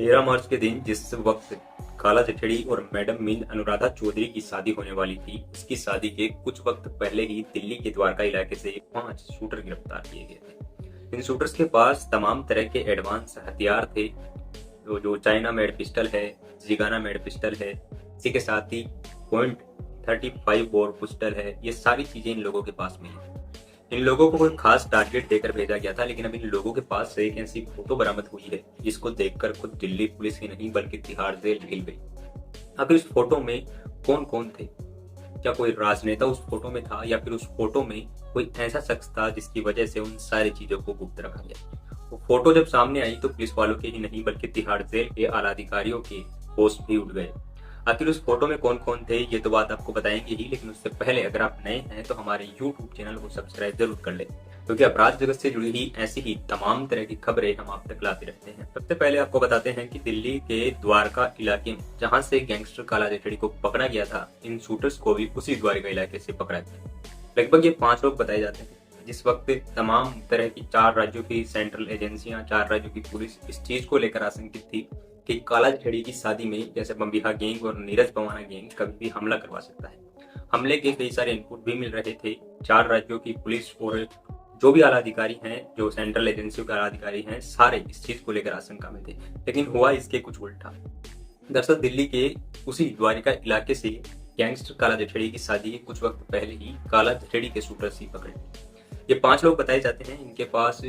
13 मार्च के दिन जिस वक्त काला जठेड़ी और मैडम मीन अनुराधा चौधरी की शादी होने वाली थी, उसकी शादी के कुछ वक्त पहले ही दिल्ली के द्वारका इलाके से 5 शूटर गिरफ्तार किए गए थे। इन शूटर्स के पास तमाम तरह के एडवांस हथियार थे, जो चाइना मेड पिस्टल है, जिगाना मेड पिस्टल है, इसी के साथ ही .35 बोर पिस्टल है। ये सारी चीजें इन लोगों के पास मिली। इन लोगों को कोई खास टारगेट देकर भेजा गया था, लेकिन अब इन लोगों के पास से एक ऐसी फोटो बरामद हुई है जिसको देखकर खुद दिल्ली पुलिस ही नहीं बल्कि तिहाड़ जेल हिल गई। आखिर इस फोटो में कौन कौन थे? क्या कोई राजनेता उस फोटो में था, या फिर उस फोटो में कोई ऐसा शख्स था जिसकी वजह से उन सारी चीजों को गुप्त रखा गया? वो फोटो जब सामने आई तो पुलिस वालों के ही नहीं बल्कि तिहाड़ जेल के आला अधिकारियों के होश भी उड़ गए। आखिर उस फोटो में कौन कौन थे ये तो बात आपको बताएंगे ही, लेकिन उससे पहले अगर आप नए हैं तो हमारे YouTube चैनल को सब्सक्राइब जरूर कर ले, क्योंकि अपराध जगत से जुड़ी ही ऐसी ही तमाम तरह की खबरें हम आप तक लाते रहते हैं। सबसे पहले आपको बताते हैं कि दिल्ली के द्वारका इलाके में जहां से गैंगस्टर काला जठेड़ी को पकड़ा गया था, इन शूटर्स को भी उसी द्वारका इलाके से पकड़ा गया। लगभग ये 5 लोग बताए जाते हैं। जिस वक्त तमाम तरह की 4 राज्यों की सेंट्रल एजेंसियां, 4 राज्यों की पुलिस इस चीज को लेकर आशंकित थी कि काला जठेड़ी की शादी में जैसे बम्बिहा गैंग और नीरज पवाना गैंग कभी भी हमला करवा सकता है। हमले के कई सारे इनपुट भी मिल रहे थे। 4 राज्यों की पुलिस और जो भी आला अधिकारी हैं, जो सेंट्रल एजेंसियों के आला अधिकारी हैं, सारे इस चीज को लेकर आशंका में थे। लेकिन हुआ इसके कुछ उल्टा। दरअसल दिल्ली के उसी द्वारिका इलाके से गैंगस्टर काला जठेड़ी की शादी के कुछ वक्त पहले ही काला जठेड़ी के शूटर्स ही पकड़े। ये 5 लोग बताए जाते हैं। इनके पास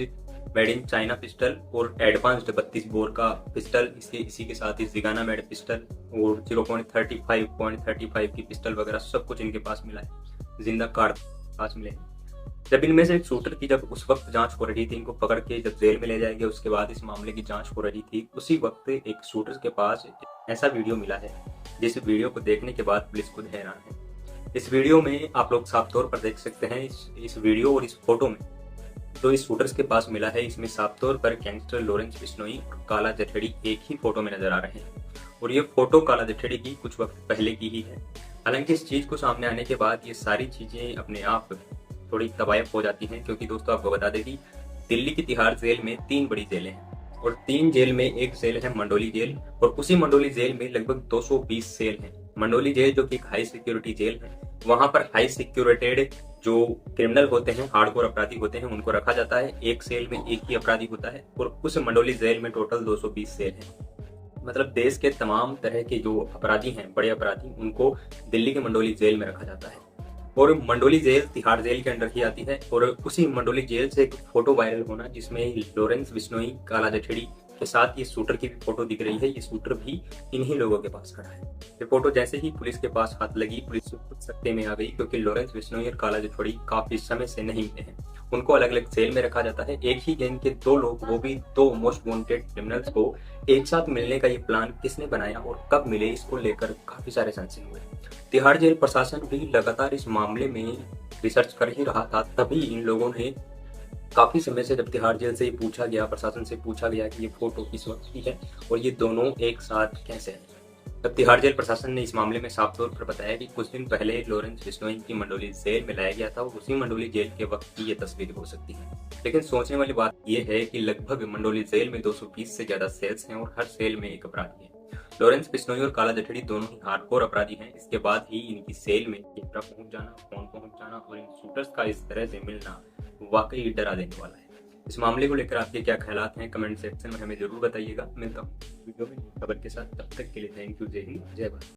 मेड इन चाइना पिस्टल और एडवांस्ड 32 बोर का पिस्टल, इसी के साथ ही जिगाना मेड पिस्टल और 0.35 की पिस्टल वगैरह सब कुछ इनके पास मिला है। जिंदा कार्ड पास मिले। जब इनमें से एक शूटर की जब उस वक्त जांच हो रही थी, इनको पकड़ के जब जेल में ले जाएंगे उसके बाद इस मामले की जांच हो रही थी, उसी वक्त एक शूटर के पास ऐसा वीडियो मिला है जिस वीडियो को देखने के बाद पुलिस खुद हैरान है। इस वीडियो में आप लोग साफ तौर पर देख सकते हैं, इस वीडियो और इस फोटो में तो इस शूटर्स के पास मिला है, इसमें साफ तौर पर गैंगस्टर लॉरेंस बिश्नोई और काला जठेड़ी एक ही फोटो में नजर आ रहे हैं। और ये फोटो काला जठेड़ी की कुछ वक्त पहले की ही है। हालांकि इस चीज को सामने आने के बाद ये सारी चीजें अपने आप थोड़ी तबायफ हो जाती हैं, क्योंकि दोस्तों आपको बता दें कि दिल्ली की तिहाड़ जेल में 3 बड़ी जेलें हैं और 3 जेल में एक जेल है मंडोली जेल, और उसी मंडोली जेल में लगभग 220 सेल हैं। मंडोली जेल जो कि एक हाई सिक्योरिटी जेल है, वहां पर हाई सिक्योरिटेड जो क्रिमिनल होते हैं, हार्डकोर अपराधी होते हैं, उनको रखा जाता है। एक सेल में एक ही अपराधी होता है और उस मंडोली जेल में टोटल 220 सेल हैं। मतलब देश के तमाम तरह के जो अपराधी हैं, बड़े अपराधी, उनको दिल्ली के मंडोली जेल में रखा जाता है। और मंडोली जेल तिहाड़ जेल के अंडर ही आती है। और उसी मंडोली जेल से एक फोटो वायरल होना जिसमें लॉरेंस बिश्नोई काला जठेड़ी के साथ ये शूटर की भी फोटो दिख रही है। ये शूटर भी इन्हीं लोगों के पास खड़ा है। ये फोटो जैसे ही पुलिस के पास हाथ लगी, पुलिस खुद सकते में आ गई, क्योंकि लॉरेंस बिश्नोई और काला जठेड़ी काफी समय से नहीं मिले हैं। उनको अलग अलग सेल में रखा जाता है। एक ही गैंग के 2 लोग, वो भी 2 मोस्ट वांटेड क्रिमिनल्स को एक साथ मिलने का ये प्लान किसने बनाया और कब मिले, इसको लेकर काफी सारे संशय हुए। तिहाड़ जेल प्रशासन भी लगातार इस मामले में रिसर्च कर ही रहा था। तभी इन लोगों ने काफी समय से, जब तिहाड़ जेल से पूछा गया, प्रशासन से पूछा गया कि ये फोटो किस वक्त की है और ये दोनों एक साथ कैसे हैं, तब तिहाड़ जेल प्रशासन ने इस मामले में साफ तौर पर बताया कि कुछ दिन पहले लॉरेंस बिश्नोई की मंडोली जेल में लाया गया था और उसी मंडोली जेल के वक्त की ये तस्वीर हो सकती है। लेकिन सोचने वाली बात यह है कि लगभग मंडोली जेल में 220 से ज्यादा सेल्स हैं और हर सेल में एक अपराधी है। लॉरेंस बिश्नोई और काला जठेड़ी दोनों ही हार्डकोर अपराधी हैं। इसके बाद ही इनकी सेल में कैमरा पहुंच जाना, फोन पहुंच जाना और इन शूटर्स का इस तरह से मिलना वाकई डरा देने वाला है। इस मामले को लेकर आपके क्या ख्यालात हैं, कमेंट सेक्शन में हमें जरूर बताइएगा। मिलता हूँ वीडियो में खबर के साथ, तब तक के लिए थैंक यू। जय हिंद, जय भारत।